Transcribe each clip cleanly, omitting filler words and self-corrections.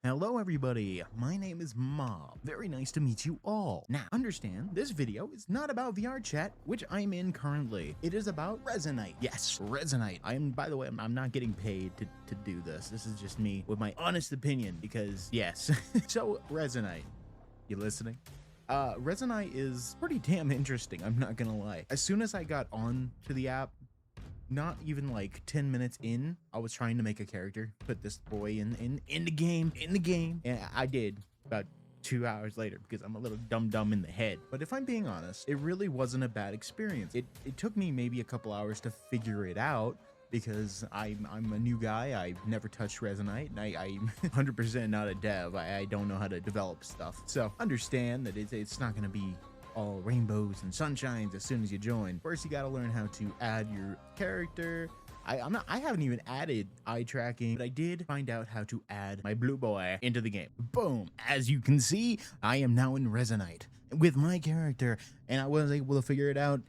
Hello everybody, my name is Mob. Very nice to meet you all. Now, understand, this video is not about VRchat, which I'm in currently. It is about Resonite. Yes, Resonite. By the way, I'm not getting paid to do this. This is just me with my honest opinion because, yes. So, Resonite, you listening? Resonite is pretty damn interesting, I'm not gonna lie. As soon as I got on to the app, not even like 10 minutes in, I was trying to make a character, put this boy in the game, and I did about 2 hours later because I'm a little dumb in the head. But if I'm being honest, it really wasn't a bad experience. It took me maybe a couple hours to figure it out because I'm a new guy. I've never touched Resonite, and I'm 100% not a dev. I don't know how to develop stuff. So understand that it's not gonna be all rainbows and sunshines as soon as you join. First, you got to learn how to add your character. I haven't even added eye tracking, but I did find out how to add my blue boy into the game. Boom! As you can see, I am now in Resonite with my character, and I was able to figure it out.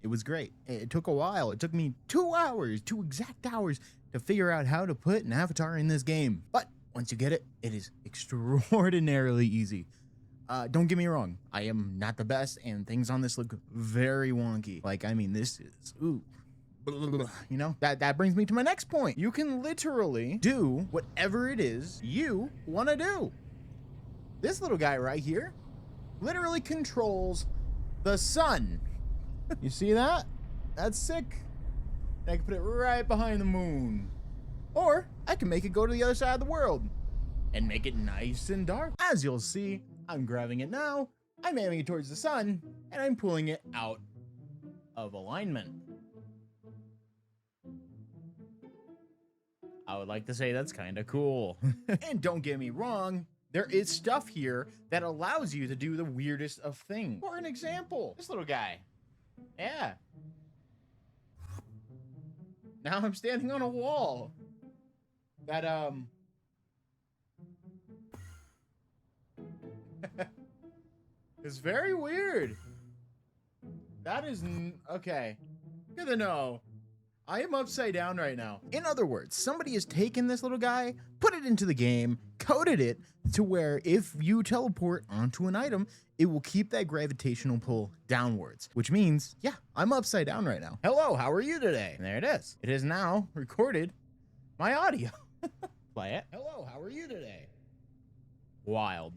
It was great. It took a while. It took me 2 hours, 2 exact hours, to figure out how to put an avatar in this game. But once you get it, it is extraordinarily easy. Don't get me wrong, I am not the best, and things on this look very wonky. Like, I mean, this is, ooh, you know? That brings me to my next point. You can literally do whatever it is you want to do. This little guy right here literally controls the sun. You see that? That's sick. I can put it right behind the moon. Or I can make it go to the other side of the world and make it nice and dark. As you'll see, I'm grabbing it now, I'm aiming it towards the sun, and I'm pulling it out of alignment. I would like to say that's kind of cool. And don't get me wrong, there is stuff here that allows you to do the weirdest of things. For an example, this little guy. Yeah. Now I'm standing on a wall. That, it's very weird. That is okay. Good to know. I am upside down right now. In other words, somebody has taken this little guy, put it into the game, coded it to where if you teleport onto an item, it will keep that gravitational pull downwards, which means, yeah, I'm upside down right now. Hello, how are you today? And there it is. It has now recorded my audio. Play it. Hello, how are you today? Wild.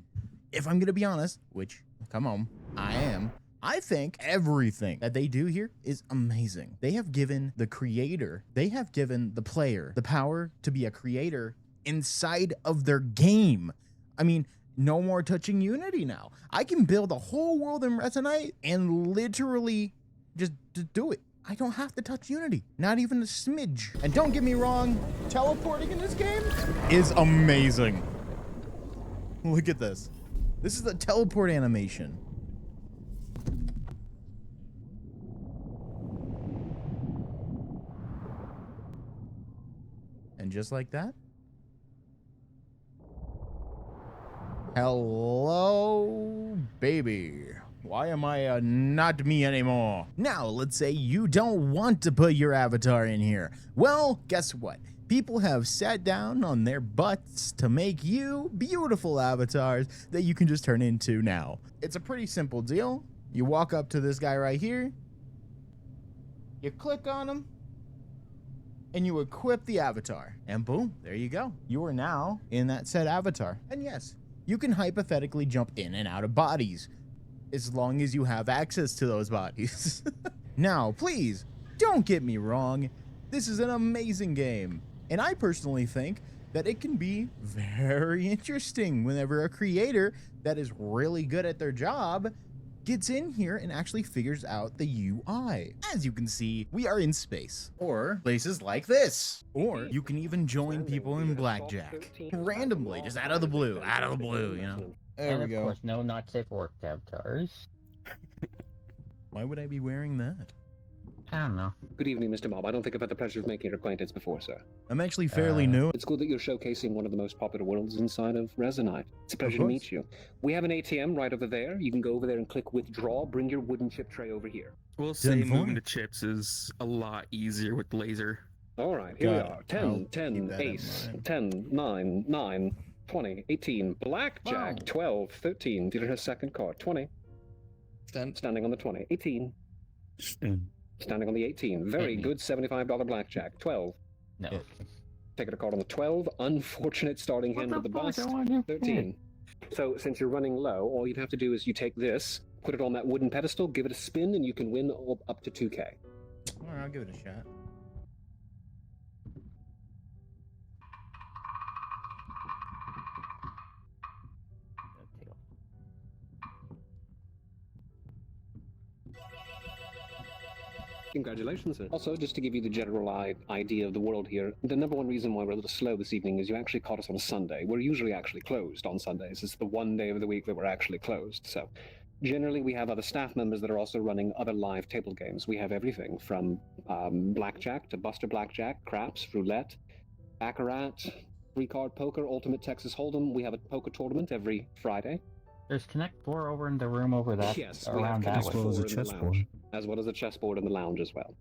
If I'm gonna be honest, which, come on, I am, I think everything that they do here is amazing. They have given the creator, they have given the player the power to be a creator inside of their game. I mean, no more touching Unity now. I can build a whole world in Resonite and literally just do it. I don't have to touch Unity, not even a smidge. And don't get me wrong, teleporting in this game is amazing. Look at this. This is a teleport animation. And just like that. Hello, baby. Why am I not me anymore? Now, let's say you don't want to put your avatar in here. Well, guess what? People have sat down on their butts to make you beautiful avatars that you can just turn into now. It's a pretty simple deal. You walk up to this guy right here, you click on him, and you equip the avatar. And boom, there you go. You are now in that said avatar. And yes, you can hypothetically jump in and out of bodies as long as you have access to those bodies. Now, please, don't get me wrong. This is an amazing game. And I personally think that it can be very interesting whenever a creator that is really good at their job gets in here and actually figures out the UI. As you can see, we are in space, or places like this. Or you can even join people in blackjack randomly, just out of the blue, you know. There we go. Of course, no not safe for work avatars. Why would I be wearing that? I don't know. Good evening, Mr. Mob. I don't think I've had the pleasure of making your acquaintance before, sir. I'm actually fairly new. It's cool that you're showcasing one of the most popular worlds inside of Resonite. It's a pleasure to meet you. We have an ATM right over there. You can go over there and click withdraw. Bring your wooden chip tray over here. We'll say moving the chips is a lot easier with laser. All right, here we are. 10, 10, ace, 10, 9, 9, 20, 18. Blackjack, Wow. 12, 13. Dealer has second card, 20. Standing on the 20, 18. Standing on the 18. Very Hit me. good $75 blackjack, 12. No. Yeah. Taking a card on the 12. Unfortunate starting hand with the bust, 13. So since you're running low, all you'd have to do is you take this, put it on that wooden pedestal, give it a spin, and you can win up to 2K. All right, I'll give it a shot. Congratulations, sir. Also, just to give you the general idea of the world here, the number one reason why we're a little slow this evening is you actually caught us on a Sunday. We're usually actually closed on Sundays. It's the one day of the week that we're actually closed. So generally, we have other staff members that are also running other live table games. We have everything from blackjack to Buster Blackjack, craps, roulette, baccarat, three-card poker, Ultimate Texas Hold'em. We have a poker tournament every Friday. There's Connect 4 over in the room over that. Yes, we have around that Connect way. 4 as a in the chessboard. lounge, as well as a chessboard in the lounge as well.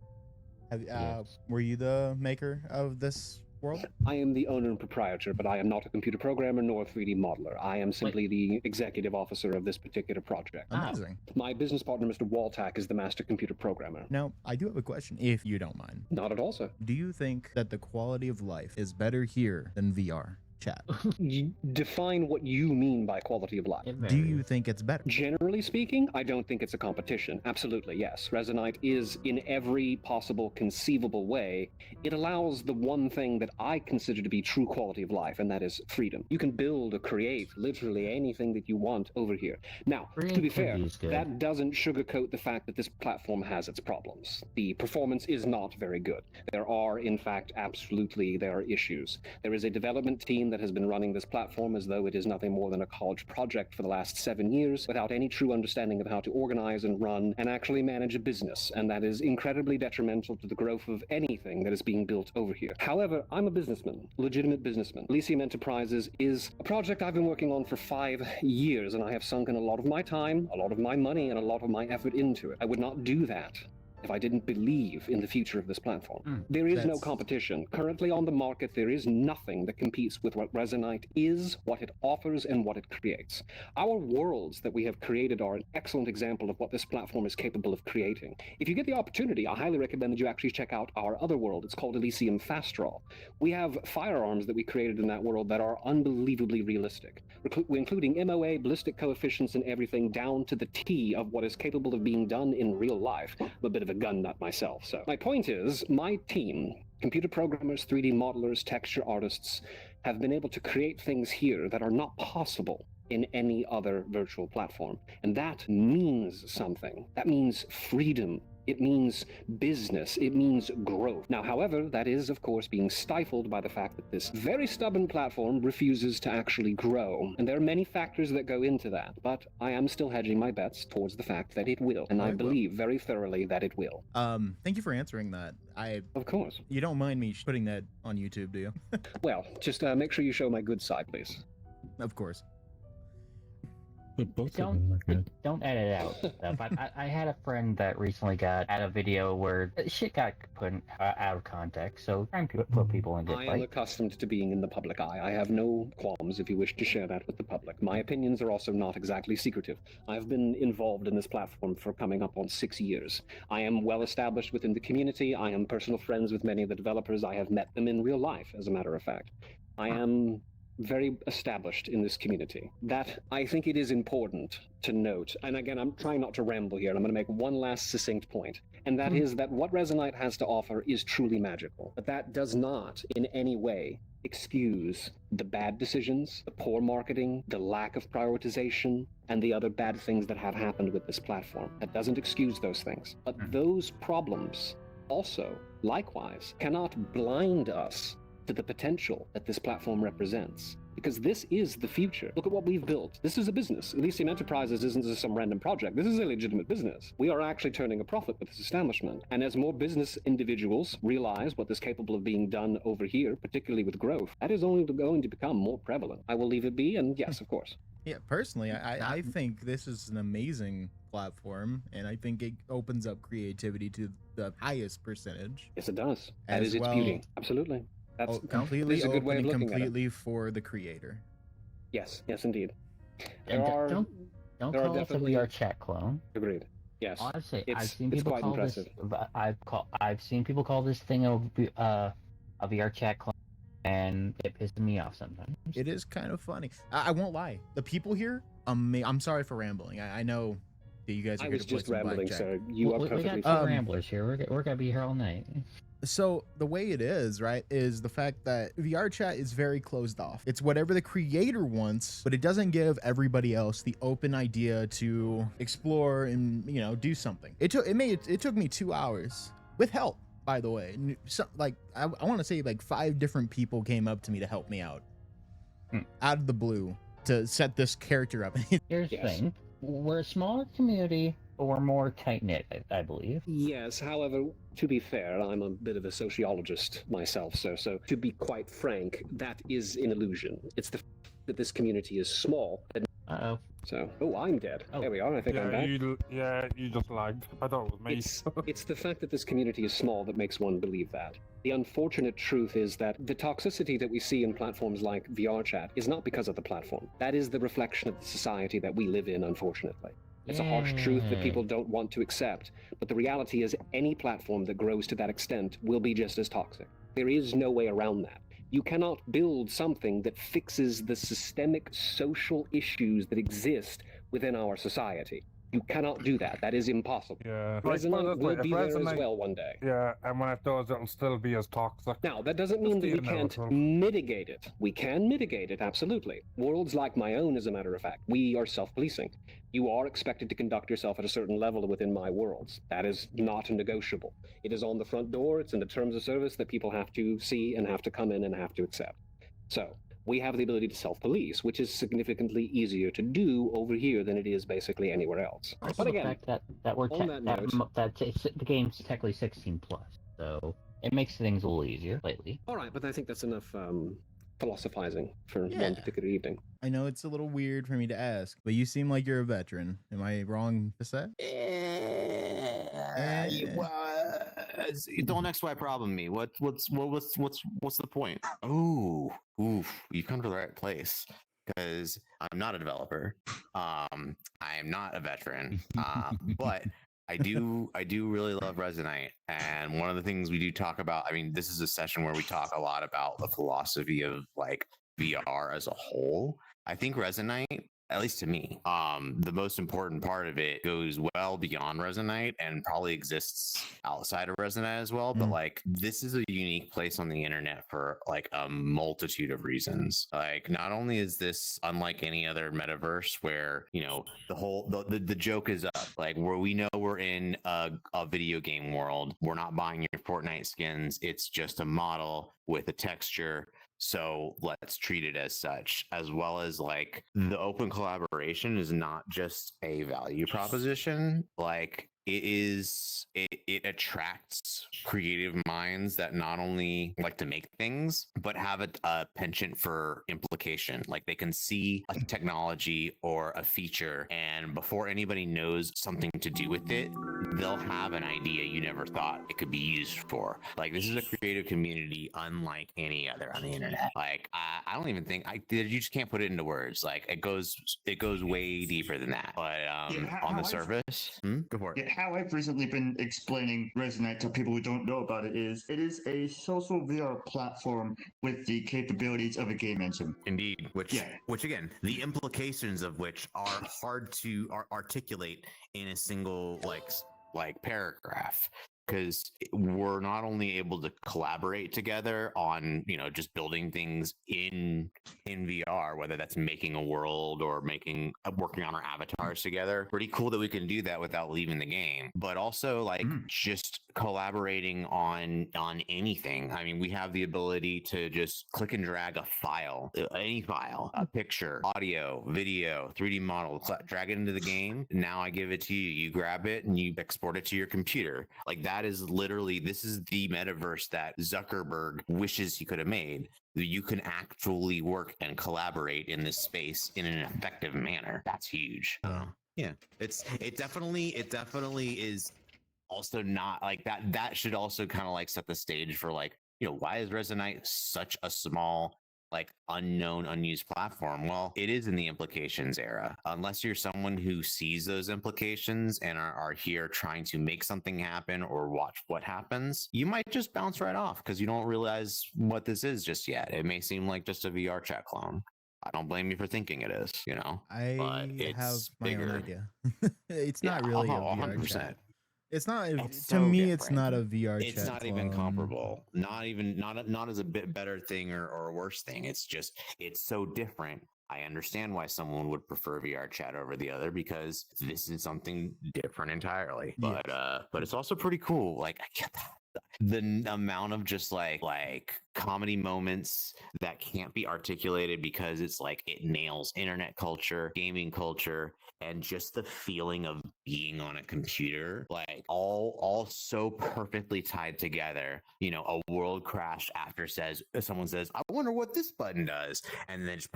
Have, Yes. Were you the maker of this world? I am the owner and proprietor, but I am not a computer programmer nor a 3D modeler. I am simply the executive officer of this particular project. Ah. Amazing. My business partner, Mr. Waltack, is the master computer programmer. Now, I do have a question, if you don't mind. Not at all, sir. Do you think that the quality of life is better here than VR chat? You define what you mean by quality of life. It Do you varies. think it's better? Generally speaking, I don't think it's a competition. Absolutely, yes. Resonite is, in every possible conceivable way, it allows the one thing that I consider to be true quality of life, and that is freedom. You can build or create literally anything that you want over here. Now, to be fair, Creativity is good. that doesn't sugarcoat the fact that this platform has its problems. The performance is not very good. There are, in fact, there are issues. There is a development team that has been running this platform as though it is nothing more than a college project for the last 7 years, without any true understanding of how to organize and run and actually manage a business, and that is incredibly detrimental to the growth of anything that is being built over here. However, I'm a businessman, legitimate businessman. Elysium Enterprises is a project I've been working on for 5 years, and I have sunken a lot of my time, a lot of my money, and a lot of my effort into it. I would not do that if I didn't believe in the future of this platform. There is no That's- competition. Currently on the market, there is nothing that competes with what Resonite is, what it offers, and what it creates. Our worlds that we have created are an excellent example of what this platform is capable of creating. If you get the opportunity, I highly recommend that you actually check out our other world. It's called Elysium Fast Draw. We have firearms that we created in that world that are unbelievably realistic, including MOA, ballistic coefficients, and everything down to the T of what is capable of being done in real life. I'm a bit of a gun nut myself. So my point is, my team, computer programmers, 3D modelers, texture artists, have been able to create things here that are not possible in any other virtual platform. And that means something. That means freedom. It means business. It means growth. Now, however, that is, of course, being stifled by the fact that this very stubborn platform refuses to actually grow. And there are many factors that go into that, but I am still hedging my bets towards the fact that it will. And I It will. believe very thoroughly that it will. Thank you for answering that. Of course. You don't mind me putting that on YouTube, do you? Well, just make sure you show my good side, please. Of course. But both of them are good. Don't edit out stuff. I had a friend that recently got at a video where shit got put out of context, so trying to put people in good I am light. accustomed to being in the public eye. I have no qualms if you wish to share that with the public. My opinions are also not exactly secretive. I've been involved in this platform for coming up on 6 years. I am well established within the community. I am personal friends with many of the developers. I have met them in real life, as a matter of fact. I am very established in this community. That I think it is important to note. And again, I'm trying not to ramble here, and I'm going to make one last succinct point. And that is that what Resonite has to offer is truly magical. But that does not in any way excuse the bad decisions, the poor marketing, the lack of prioritization, and the other bad things that have happened with this platform. That doesn't excuse those things. But those problems also, likewise, cannot blind us to the potential that this platform represents. Because this is the future. Look at what we've built. This is a business. Elysium Enterprises isn't just some random project. This is a legitimate business. We are actually turning a profit with this establishment. And as more business individuals realize what is capable of being done over here, particularly with growth, that is only going to become more prevalent. I will leave it be, and yes, of course. Yeah, personally, I think this is an amazing platform, and I think it opens up creativity to the highest percentage. Yes, it does. That As is its well- beauty. Absolutely. That's Completely this is a good open way of and looking at it. completely for the creator. Yes, yes, indeed. And There are don't there are call us a definitely VRchat clone. agreed. Yes, Honestly, I've it's seen it's people quite call impressive. this. I've seen people call this thing a VRchat clone, and it pisses me off sometimes. It is kind of funny. I won't lie. The people here, I'm sorry for rambling. I know that you guys are I here was to play just some rambling, blackjack. sir. You are We perfectly got two fine. ramblers here. We're gonna be here all night. So the way it is, right, is the fact that VRchat is very closed off. It's whatever the creator wants, but it doesn't give everybody else the open idea to explore and, you know, do something. It took me 2 hours with help, by the way. So, like I want to say like 5 different people came up to me to help me out out of the blue to set this character up. Here's the thing: we're a smaller community, but we're more tight knit, I believe. Yes, however, to be fair, I'm a bit of a sociologist myself, so to be quite frank, that is an illusion. It's the fact that this community is small. Uh-oh. So, I'm dead. Oh. There we are. I think I'm back. You just lagged. I thought it was me. It's the fact that this community is small that makes one believe that. The unfortunate truth is that the toxicity that we see in platforms like VRchat is not because of the platform. That is the reflection of the society that we live in, unfortunately. It's a harsh truth that people don't want to accept, but the reality is any platform that grows to that extent will be just as toxic. There is no way around that. You cannot build something that fixes the systemic social issues that exist within our society. You cannot do that. That is impossible. Yeah. Resonite will be there as well one day. Yeah, and when it does, it'll still be as toxic. Now, that doesn't mean that we can't mitigate it. We can mitigate it, absolutely. Worlds like my own, as a matter of fact, we are self-policing. You are expected to conduct yourself at a certain level within my worlds. That is not negotiable. It is on the front door. It's in the terms of service that people have to see and have to come in and have to accept. So, we have the ability to self-police, which is significantly easier to do over here than it is basically anywhere else. Also, But the again, fact that we're on that note, the game's technically 16 plus, so it makes things a little easier lately. all right, but I think that's enough philosophizing for Yeah. one particular evening. I know it's a little weird for me to ask, but you seem like you're a veteran. Am I wrong to say? Don't XY problem me. What's the point? Oh, oof, you've come to the right place because I'm not a developer. I am not a veteran. But I do really love Resonite, and one of the things we do talk about. I mean, this is a session where we talk a lot about the philosophy of like VR as a whole. I think Resonite, at least to me, the most important part of it goes well beyond Resonite and probably exists outside of Resonite as well. But like, this is a unique place on the internet for like a multitude of reasons. Like, not only is this unlike any other metaverse where, you know, the joke is up, like where we know we're in a video game world, we're not buying your Fortnite skins. It's just a model with a texture. So let's treat it as such, as well as like the open collaboration is not just a value proposition. Like it attracts creative minds that not only like to make things, but have a penchant for implication. Like they can see a technology or a feature, and before anybody knows something to do with it, they'll have an idea you never thought it could be used for. Like this is a creative community unlike any other on the internet. Like I don't even think you just can't put it into words. Like it goes way deeper than that. But on the surface, go for it. Yeah, how I've recently been explaining Resonite to people who don't know about it is a social VR platform with the capabilities of a game engine. Indeed, which again, the implications of which are hard to articulate in a single like paragraph, because we're not only able to collaborate together on, you know, just building things in VR, whether that's making a world or working on our avatars together. Pretty cool that we can do that without leaving the game, but also like just collaborating on anything. I mean, we have the ability to just click and drag a file, any file, a picture, audio, video, 3D model, drag it into the game. Now I give it to you. You grab it and you export it to your computer. Like that is literally, this is the metaverse that Zuckerberg wishes he could have made. You can actually work and collaborate in this space in an effective manner. That's huge. Yeah, it definitely is also not like that. That should also kind of like set the stage for like, you know, why is Resonite such a small like unknown, unused platform. Well, it is in the implications era. Unless you're someone who sees those implications and are here trying to make something happen or watch what happens, you might just bounce right off because you don't realize what this is just yet. It may seem like just a VRchat clone. I don't blame you for thinking it is, you know. I have it's my own bigger. idea. It's not really a VR chat. It's not. It's To so me, it's different. not a VR It's chat. not even clone. comparable. Not as a bit better thing or a worse thing. It's just it's so different. I understand why someone would prefer VR chat over the other because this is something different entirely. Yeah. But it's also pretty cool. Like I get the amount of just like comedy moments that can't be articulated because it's like it nails internet culture, gaming culture, and just the feeling of being on a computer, like all so perfectly tied together. You know, a world crash after someone says, I wonder what this button does, and then just,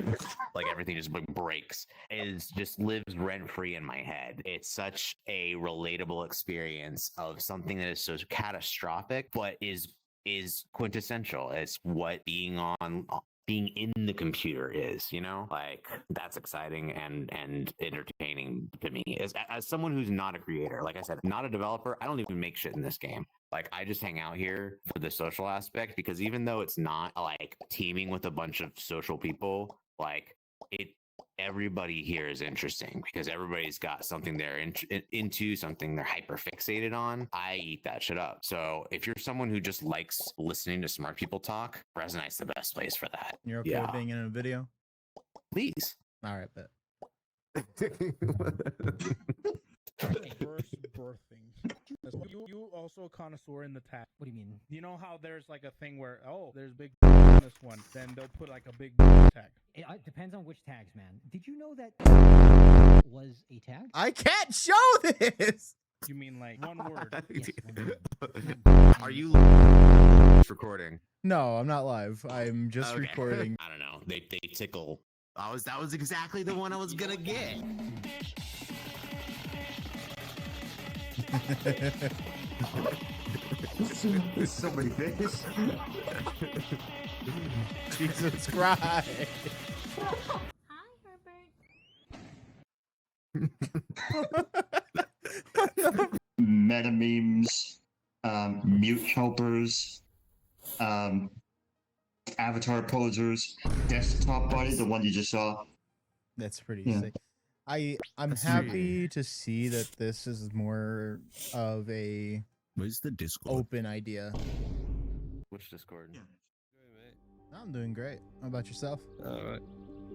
like everything just breaks. It just lives rent free in my head. It's such a relatable experience of something that is so catastrophic, but is quintessential. It's what being in the computer is, you know, like that's exciting and entertaining to me as someone who's not a creator. Like I said, not a developer. I don't even make shit in this game. Like I just hang out here for the social aspect because even though it's not like teaming with a bunch of social people, like everybody here is interesting because everybody's got something they're into, something they're hyper fixated on. I eat that shit up. So if you're someone who just likes listening to smart people talk, Resonite's the best place for that. You're okay with being in a video? Please. All right, bet. Birthing. You also a connoisseur in the tag. What do you mean? You know how there's like a thing where there's big in this one, then they'll put like a big tag. It depends on which tags, man. Did you know that was a tag? I can't show this. You mean like one word? Yes, one word. Are you recording? No, I'm not live. I'm just Okay. recording. I don't know. They tickle. That was exactly the one I was gonna get. There's so many things. Jesus Christ. Hi, Herbert. Meta memes, mute helpers, avatar posers, desktop body, the one you just saw. That's pretty Yeah. sick. I'm happy to see that this is more of a Where's the Discord? open idea. Which Discord? I'm doing great. How about yourself? All right.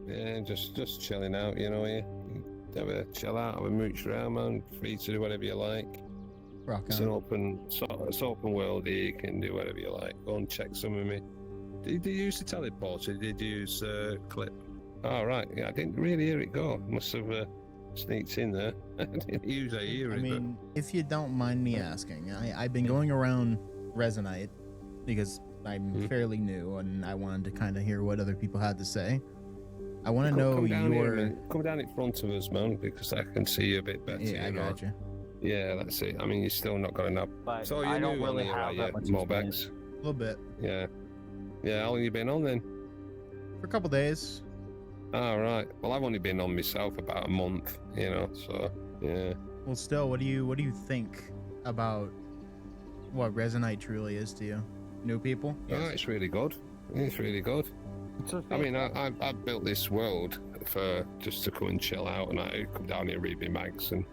Yeah, just chilling out, you know. You have a chill out, have a mooch around, man. Free to do whatever you like. Rock It's on. an open world here. You can do whatever you like. Go and check some of me. Did you use the teleport or did you use clip? Oh, right. Yeah, I didn't really hear it go. Must have sneaked in there. I didn't usually hear it. I mean, if you don't mind me asking, I've been going around Resonite because I'm fairly new and I wanted to kind of hear what other people had to say. I want to know come down here, your... man. Come down in front of us, man, because I can see you a bit better. Yeah, I you know? got you. Yeah, that's it. I mean, you're still not got enough. But So I you don't knew really on have here, that much Mobex. experience. A little bit. Yeah. Yeah, how long you been on then? For a couple days. Oh, right. Well, I've only been on myself about a month, you know, so, yeah. Well, still, what do you think about what Resonite truly is to you? New people? Oh, it's really good. It's really good. I mean, I've built this world for just to come and chill out, and I come down here, read my mags, and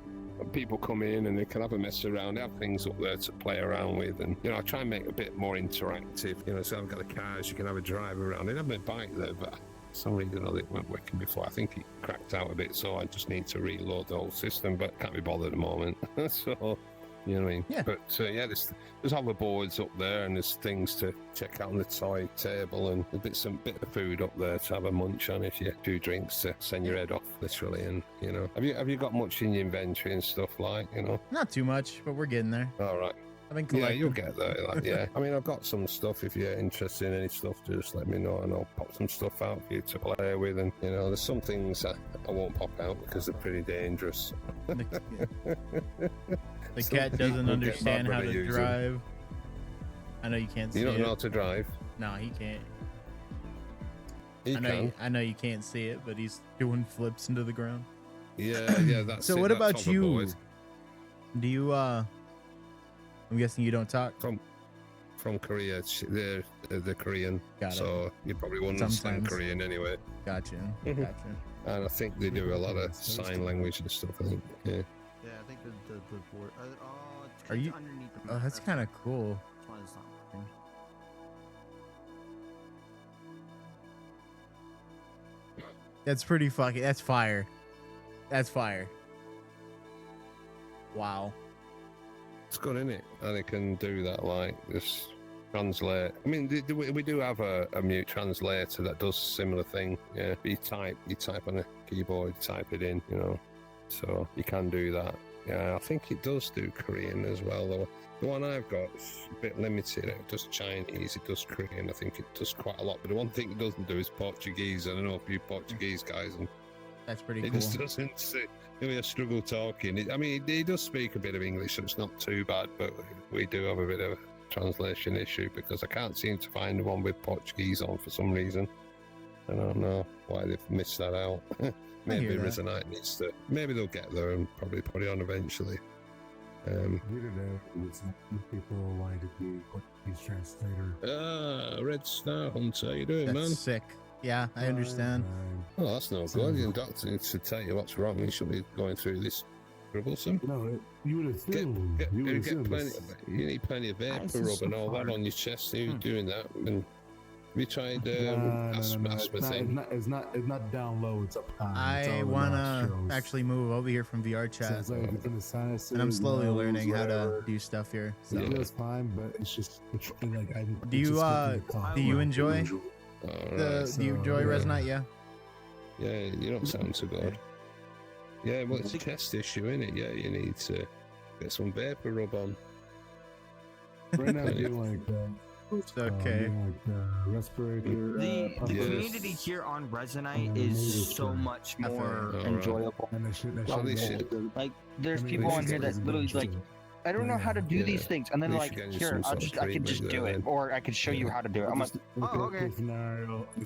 people come in and they can have a mess around. They have things up there to play around with, and you know, I try and make it a bit more interactive. You know, so I've got the cars, you can have a drive around. I have my bike there, but for some reason it weren't working before. I think it cracked out a bit, so I just need to reload the whole system, but can't be bothered at the moment. So, you know what I mean? Yeah. But yeah, there's hoverboards up there, and there's things to check out on the toy table, and a bit of food up there to have a munch on if you do drinks to send your head off, literally. And you know, have you got much in your inventory and stuff like, you know? Not too much, but we're getting there. All right. I've been Yeah, collecting. you'll get there. Like, yeah. I mean, I've got some stuff. If you're interested in any stuff, just let me know, and I'll pop some stuff out for you to play with. And you know, there's some things that I won't pop out because they're pretty dangerous. The Some cat doesn't people get understand mad how when I to use them. drive. I know you can't see You don't it. know how to drive. No, he can't. I know you can't see it, but he's doing flips into the ground. Yeah, that's so it, what that's about you? hoverboard. Do you I'm guessing you don't talk? From Korea. They're Korean. Got it. So you probably won't understand Sometimes. Korean anyway. Gotcha. Mhm. Gotcha. And I think they do a lot of sign language and stuff. I think. Yeah. Yeah, I think the board. Are you? Underneath the Oh, map, that's kind of cool. That's why it's not working. That's pretty fucking. That's fire. That's fire. Wow. It's good, isn't it? And it can do that, like this translate. I mean, we do have a mute translator that does similar thing. Yeah, you type on a keyboard, type it in, you know. So you can do that. Yeah, I think it does do Korean as well, though. The one I've got is a bit limited. It does Chinese, it does Korean. I think it does quite a lot. But the one thing it doesn't do is Portuguese. I don't know if you Portuguese guys, and that's pretty it cool. just doesn't sit. We struggle talking. He does speak a bit of English, so it's not too bad. But we do have a bit of a translation issue because I can't seem to find one with Portuguese on for some reason. I don't know why they've missed that out. Maybe Resonite needs to. Maybe they'll get there and probably put it on eventually. We don't know. People wanting to be Portuguese translator. Red Star Hunter, how you doing, That's man? sick. Yeah, I understand. Oh, that's no good. Your doctor needs to tell you what's wrong. You should be going through this troublesome. No, you would assume. You need plenty of vapor rub and all that on your chest. You're doing that. And have you tried asthma? It's not down low. It's up high. I wanna actually move over here from VRchat, and I'm slowly learning how to do stuff here. So it's fine, but it's just like I. Do you enjoy? Do you enjoy Resonite? Yeah. Yeah, you don't sound so good. Yeah, well, it's a chest issue, isn't it? Yeah, you need to get some vapor rub on. Right now, I do like okay. Respirator. The community here on Resonite is so much more enjoyable. Like, there's people on here that literally like, I don't know how to do these things, and then like, here, I can just do it, or I can show you how to do it. I'm like, oh, okay.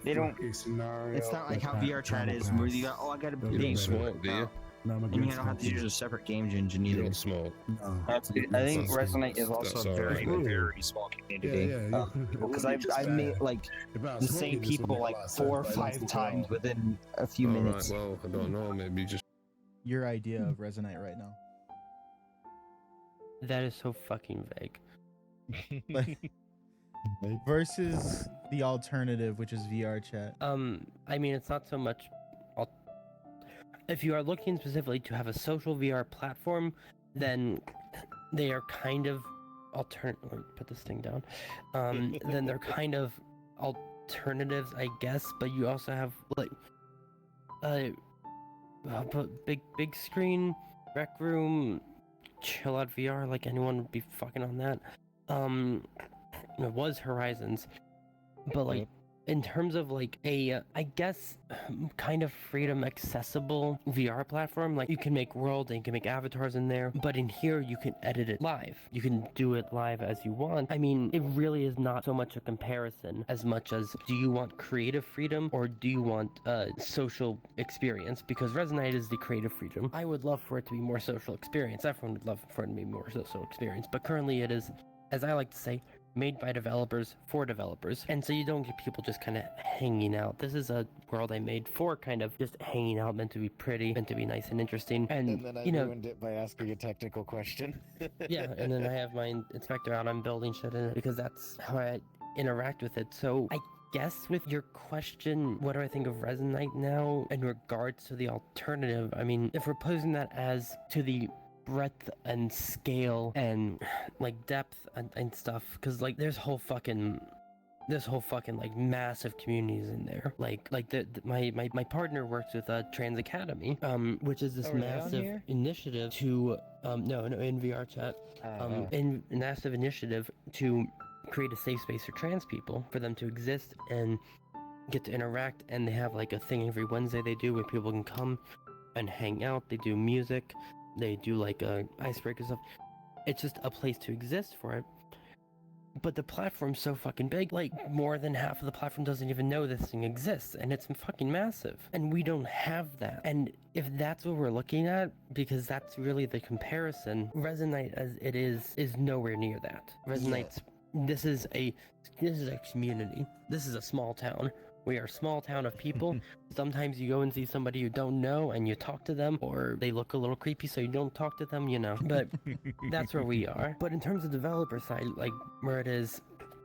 They don't. It's not like how VRchat is, where you got, oh, I gotta be. You don't smoke, do you? And you don't have to use a separate game engine either. You don't smoke. I think Resonite is also a very, very small community. Because I've met like the same people like 4 or 5 times within a few minutes. Right, well, I don't know. Maybe just your idea of Resonite right now. That is so fucking vague. Versus the alternative, which is VRchat. I mean, it's not so much. If you are looking specifically to have a social VR platform, then they are kind of alternative. Put this thing down. Then they're kind of alternatives, I guess. But you also have like, big screen, rec room, chill out VR. Like anyone would be fucking on that. It was Horizons, but like. In terms of like a, I guess, kind of freedom accessible VR platform, like you can make worlds and you can make avatars in there, but in here you can edit it live. You can do it live as you want. I mean, it really is not so much a comparison as much as do you want creative freedom or do you want social experience? Because Resonite is the creative freedom. I would love for it to be more social experience. Everyone would love for it to be more social experience, but currently it is, as I like to say, made by developers for developers, and so you don't get people just kind of hanging out. This is a world I made for kind of just hanging out, meant to be pretty, meant to be nice and interesting. And then I you know, ruined it by asking a technical question. yeah, and then I have my inspector out. I'm building shit in it because that's how I interact with it. So I guess with your question, what do I think of Resonite now in regards to the alternative? I mean, if we're posing that as to the breadth and scale and like depth and stuff, because like there's whole fucking like massive communities in there. Like my partner works with Trans Academy, which is this massive initiative to no in VRchat, in a massive initiative to create a safe space for trans people, for them to exist and get to interact. And they have like a thing every Wednesday they do where people can come and hang out. They do music. They do like icebreaker stuff. It's just a place to exist for it. But the platform's so fucking big, like more than half of the platform doesn't even know this thing exists, and it's fucking massive. And we don't have that. And if that's what we're looking at, because that's really the comparison, Resonite as it is nowhere near that. Resonite's this is a community. This is a small town. We are a small town of people. Sometimes you go and see somebody you don't know and you talk to them, or they look a little creepy so you don't talk to them, you know. But that's where we are. But in terms of developer side, like where it is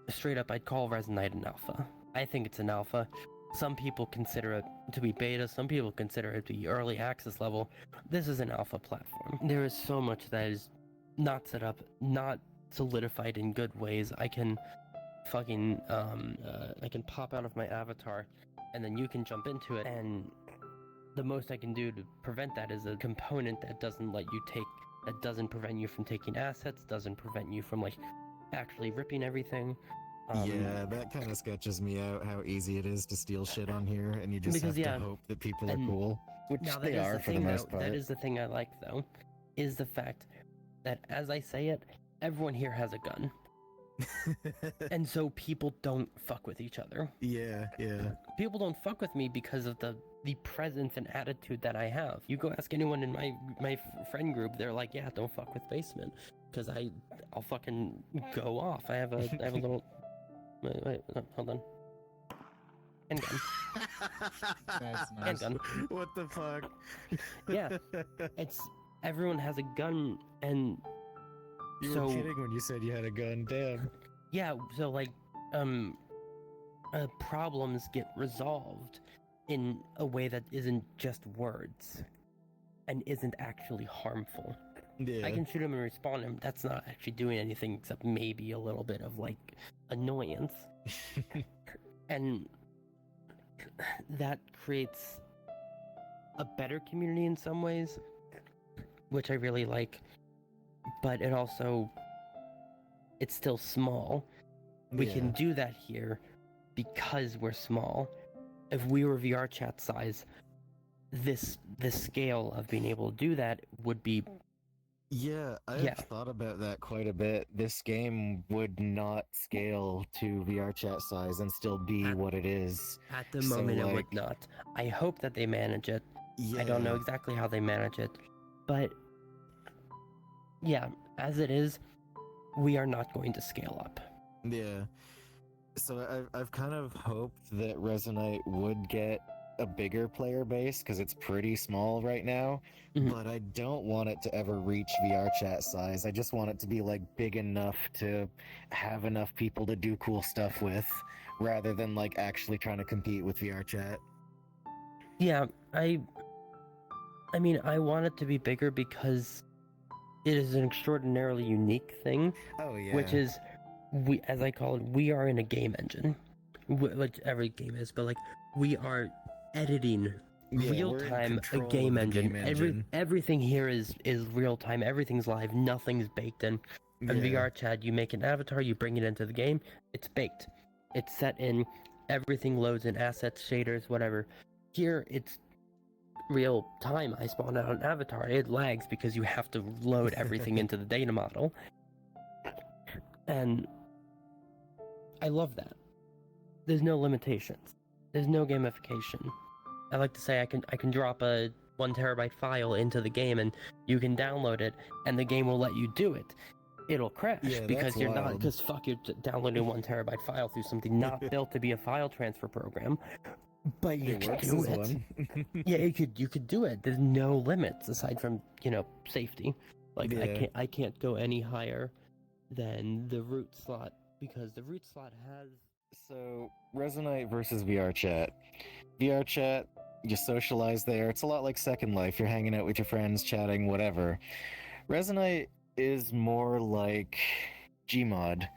straight up, I'd call Resonite an alpha. I think it's an alpha. Some people consider it to be beta, some people consider it to be early access level. This is an alpha platform. There is so much that is not set up, not solidified in good ways. I can fucking I can pop out of my avatar and then you can jump into it, and the most I can do to prevent that is a component that doesn't let you take, that doesn't prevent you from taking assets, doesn't prevent you from like actually ripping everything. Yeah, that kind of sketches me out how easy it is to steal shit on here, and you just have to hope that people are cool, which they are for the most part. That is the thing I like though, is the fact that as I say it, everyone here has a gun. And so people don't fuck with each other. Yeah. People don't fuck with me because of the presence and attitude that I have. You go ask anyone in my friend group, they're like, yeah, don't fuck with Basement, because I'll fucking go off. I have a little wait, no, hold on. Handgun. That's nice. Handgun. What the fuck? Yeah, it's everyone has a gun, and you were kidding when you said you had a gun. Damn. Yeah, so like, problems get resolved in a way that isn't just words, and isn't actually harmful. Yeah. I can shoot him and respawn him. That's not actually doing anything except maybe a little bit of like annoyance, and that creates a better community in some ways, which I really like. But it also, it's still small. We can do that here because we're small. If we were VRchat size, this scale of being able to do that would be. Yeah, I've thought about that quite a bit. This game would not scale to VRchat size and still be what it is. At the moment, it would not. I hope that they manage it. I don't know exactly how they manage it, but yeah, as it is, we are not going to scale up. Yeah. So I've kind of hoped that Resonite would get a bigger player base because it's pretty small right now, but I don't want it to ever reach VRchat size. I just want it to be like big enough to have enough people to do cool stuff with, rather than like actually trying to compete with VRchat. Yeah, I mean, I want it to be bigger because it is an extraordinarily unique thing. Oh yeah. Which is, as I call it, we are in a game engine, which every game is, but like we are editing real time a game engine. Everything here is real time. Everything's live. Nothing's baked in. On VRchat, you make an avatar, you bring it into the game. It's baked. It's set in. Everything loads in assets, shaders, whatever. Here, it's real time. I spawn out an avatar. It lags because you have to load everything into the data model. And I love that. There's no limitations. There's no gamification. I like to say I can drop a 1 terabyte file into the game and you can download it and the game will let you do it. It'll crash because you're not, because fuck, you're downloading 1 terabyte file through something not built to be a file transfer program. But you can do it. Yeah, you could do it. There's no limits aside from, safety. Like I can't go any higher than the root slot because the root slot has. So Resonite versus VRchat. VRchat, you socialize there. It's a lot like Second Life. You're hanging out with your friends, chatting, whatever. Resonite is more like Gmod,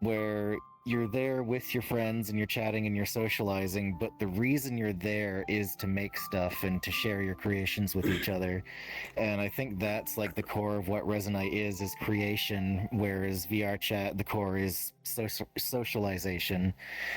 where you're there with your friends and you're chatting and you're socializing, but the reason you're there is to make stuff and to share your creations with each other. And I think that's like the core of what Resonite is creation, whereas VRchat, the core is socialization.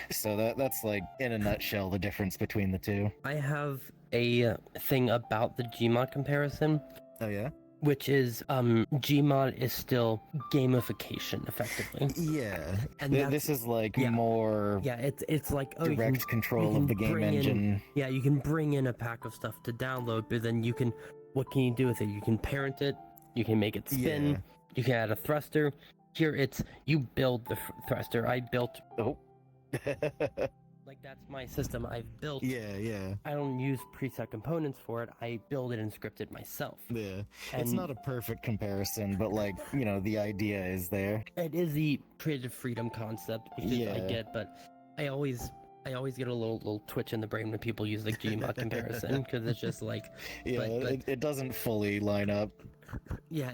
So that's like, in a nutshell, the difference between the two. I have a thing about the Gmod comparison. Oh yeah? which is Gmod is still gamification effectively. Yeah, And this is like more. Yeah, it's like direct control of the game engine. You can bring in a pack of stuff to download, but then what can you do with it? You can parent it, you can make it spin, you can add a thruster. Here it's you build the thruster. I built. Like that's my system. I've built. Yeah. I don't use preset components for it. I build it and script it myself. Yeah. And it's not a perfect comparison, but like, the idea is there. It is the creative freedom concept, which is I get, but I always get a little twitch in the brain when people use the Gmod comparison because it's just like it doesn't fully line up. Yeah,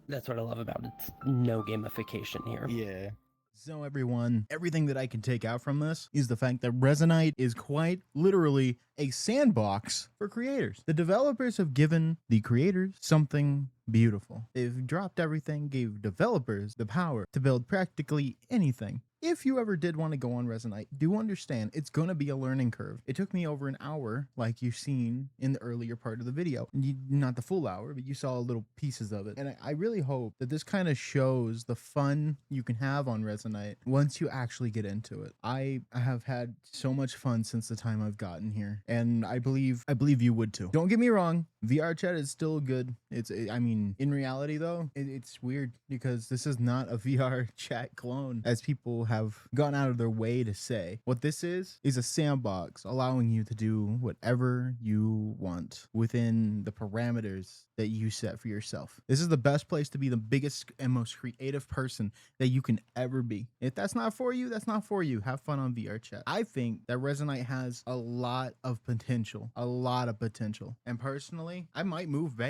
that's what I love about it. It's no gamification here. Yeah. So everyone, everything that I can take out from this is the fact that Resonite is quite literally a sandbox for creators. The developers have given the creators something beautiful. They've dropped everything, gave developers the power to build practically anything. If you ever did want to go on Resonite, do understand it's going to be a learning curve. It took me over an hour, like you've seen in the earlier part of the video. Not the full hour, but you saw little pieces of it. And I really hope that this kind of shows the fun you can have on Resonite once you actually get into it. I have had so much fun since the time I've gotten here, and I believe you would too. Don't get me wrong, VRchat is still good. In reality though, it's weird because this is not a VRchat clone, as people have gone out of their way to say. What this is a sandbox allowing you to do whatever you want within the parameters that you set for yourself. This is the best place to be the biggest and most creative person that you can ever be. If that's not for you, that's not for you. Have fun on VRchat. I think that Resonite has a lot of potential, and personally, I might move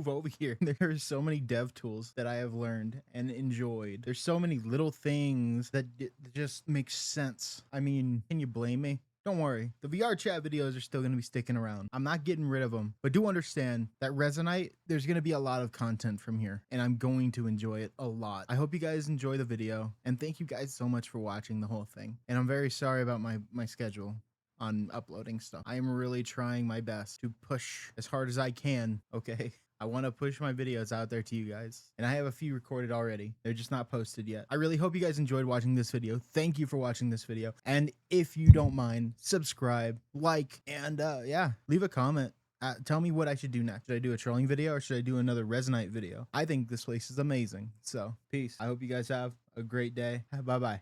over here. There's so many dev tools that I have learned and enjoyed. There's so many little things that just make sense. Can you blame me? Don't worry, the VRchat videos are still going to be sticking around. I'm not getting rid of them, but do understand that Resonite, there's going to be a lot of content from here, and I'm going to enjoy it a lot. I hope you guys enjoy the video, and thank you guys so much for watching the whole thing. And I'm very sorry about my schedule on uploading stuff. I am really trying my best to push as hard as I can, okay? I want to push my videos out there to you guys, and I have a few recorded already. They're just not posted yet. I really hope you guys enjoyed watching this video. Thank you for watching this video, and if you don't mind, subscribe, like, and leave a comment. Tell me what I should do next. Should I do a trolling video or should I do another Resonite video? I think this place is amazing. So peace. I hope you guys have a great day. Bye bye.